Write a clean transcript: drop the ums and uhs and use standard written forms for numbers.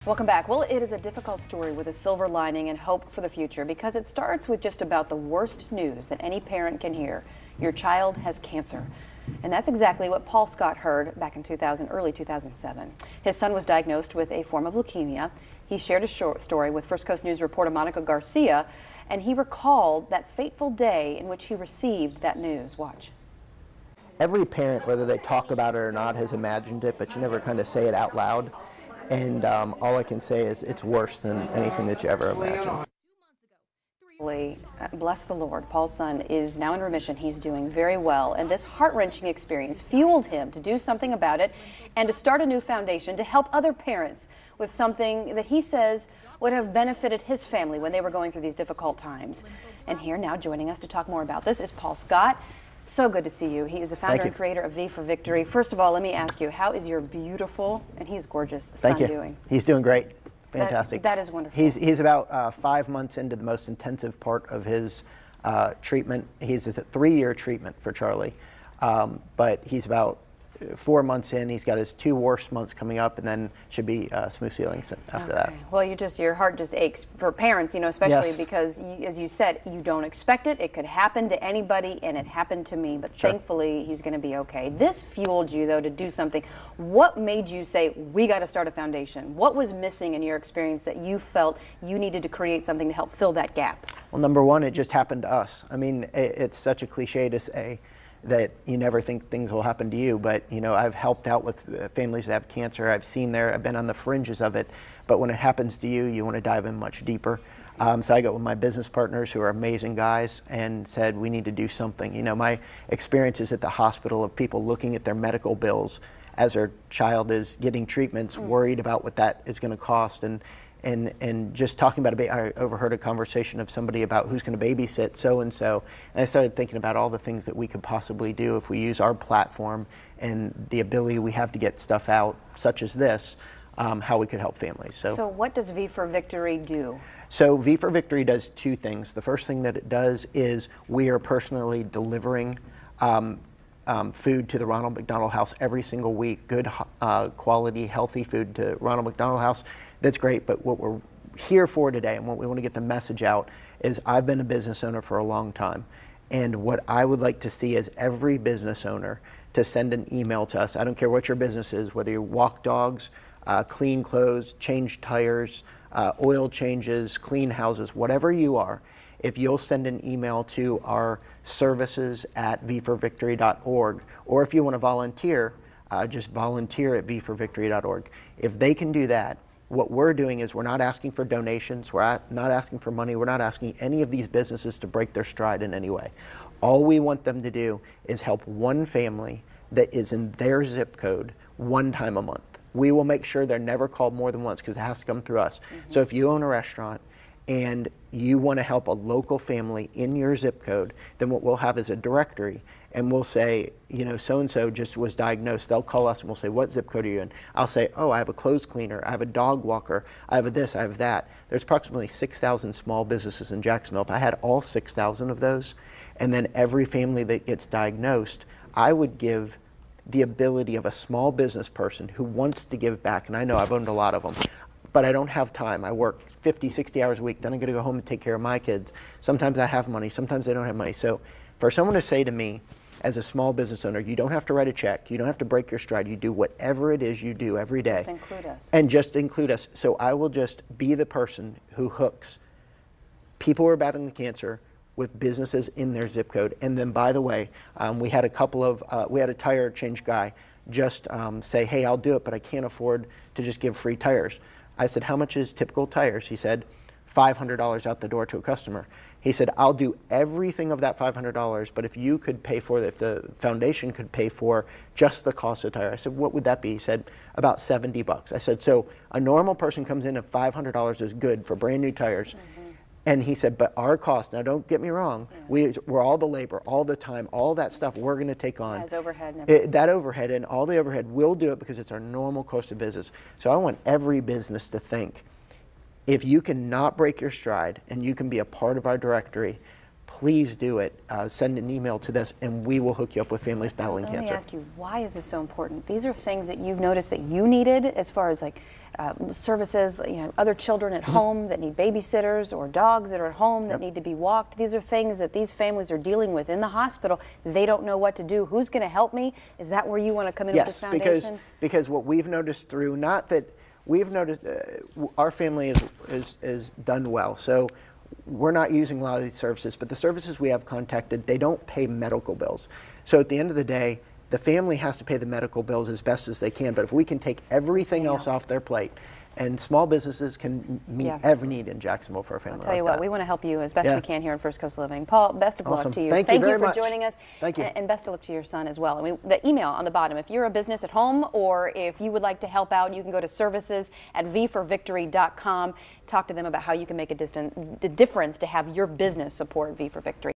Welcome back. Well, it is a difficult story with a silver lining and hope for the future because it starts with just about the worst news that any parent can hear. Your child has cancer. And that's exactly what Paul Scott heard back in early 2007. His son was diagnosed with a form of leukemia. He shared a story with First Coast News reporter Monica Garcia, and he recalled that fateful day in which he received that news. Watch. Every parent, whether they talk about it or not, has imagined it, but you never kind of say it out loud. And all I can say is it's worse than anything that you ever imagined. Bless the Lord, Paul's son is now in remission. He's doing very well, and this heart-wrenching experience fueled him to do something about it and to start a new foundation to help other parents with something that he says would have benefited his family when they were going through these difficult times. And here now joining us to talk more about this is Paul Scott. So good to see you. He is the founder and creator of V for Victory. First of all, let me ask you, how is your beautiful, and he's gorgeous, son doing? He's doing great. Fantastic. That is wonderful. He's about 5 months into the most intensive part of his treatment. He's a 3-year treatment for Charlie, but he's about 4 months in. He's got his 2 worst months coming up, and then should be smooth sailing after that. Well, your heart just aches for parents, especially because, as you said, you don't expect it. It could happen to anybody, and it happened to me, but thankfully he's going to be okay. This fueled you, though, to do something. What made you say, we got to start a foundation? What was missing in your experience that you felt you needed to create something to help fill that gap? Well, number one, it just happened to us. I mean, it's such a cliche to say that you never think things will happen to you, but I've helped out with families that have cancer. I've been on the fringes of it, but when it happens to you, you want to dive in much deeper. So I got with my business partners, who are amazing guys, and said we need to do something. My experiences at the hospital of people looking at their medical bills as their child is getting treatments, worried about what that is going to cost, and just talking about I overheard a conversation of somebody about who's going to babysit so-and-so, and I started thinking about all the things that we could possibly do if we use our platform and the ability we have to get stuff out, such as this, how we could help families. So what does V for Victory do? So V for Victory does 2 things. The first thing that it does is we are personally delivering food to the Ronald McDonald House every single week, good quality, healthy food to Ronald McDonald House. That's great, but what we're here for today and what we want to get the message out is I've been a business owner for a long time, and what I would like to see is every business owner to send an email to us. I don't care what your business is, whether you walk dogs, clean clothes, change tires, oil changes, clean houses, whatever you are, if you'll send an email to our services at v4victory.org, or if you want to volunteer, just volunteer at v4victory.org. If they can do that, what we're doing is we're not asking for donations, we're not asking for money, we're not asking any of these businesses to break their stride in any way. All we want them to do is help one family that is in their zip code 1 time a month. We will make sure they're never called more than once because it has to come through us. So if you own a restaurant and you want to help a local family in your zip code, then what we'll have is a directory, and we'll say, so-and-so just was diagnosed. They'll call us and we'll say, what zip code are you in? I'll say, oh, I have a clothes cleaner, I have a dog walker, I have this, I have that. There's approximately 6,000 small businesses in Jacksonville. If I had all 6,000 of those, and then every family that gets diagnosed, I would give the ability of a small business person who wants to give back, and I know I've owned a lot of them, but I don't have time. I work 50, 60 hours a week, then I'm gonna go home and take care of my kids. Sometimes I have money, sometimes I don't have money. So for someone to say to me, as a small business owner, you don't have to write a check, you don't have to break your stride, you do whatever it is you do every day. Just include us. And just include us. So I will just be the person who hooks people who are battling the cancer with businesses in their zip code. And then, by the way, we had a tire change guy just say, hey, I'll do it, but I can't afford to just give free tires. I said, how much is typical tires? He said, $500 out the door to a customer. He said, I'll do everything of that $500, but if you could pay for it, if the foundation could pay for just the cost of the tire. I said, what would that be? He said, about 70 bucks. I said, so a normal person comes in and $500 is good for brand new tires. And he said, but our cost, now don't get me wrong, we're all the labor, all the time, all that stuff we're going to take on. As overhead and everything. That overhead and all the overhead, we'll do it because it's our normal cost of business. So I want every business to think, if you cannot break your stride and you can be a part of our directory, please do it. Send an email to this, and we will hook you up with families battling cancer. Let me ask you, why is this so important? These are things that you've noticed that you needed, as far as like services, other children at home that need babysitters, or dogs that are at home that need to be walked. These are things that these families are dealing with in the hospital. They don't know what to do. Who's going to help me? Is that where you want to come in with this foundation? Yes, because what we've noticed through, not that we've noticed, our family is done well. So we're not using a lot of these services, but the services we have contacted, they don't pay medical bills. So at the end of the day, the family has to pay the medical bills as best as they can, but if we can take everything else off their plate, and small businesses can meet every need in Jacksonville for a family. I'll tell you what, we want to help you as best we can here in First Coast Living. Paul, best of luck to you. Thank you very for much. joining us. Thank you. And best of luck to your son as well. I mean, the email on the bottom, if you're a business at home or if you would like to help out, you can go to services@vforvictory.com. Talk to them about how you can make a difference to have your business support V for Victory.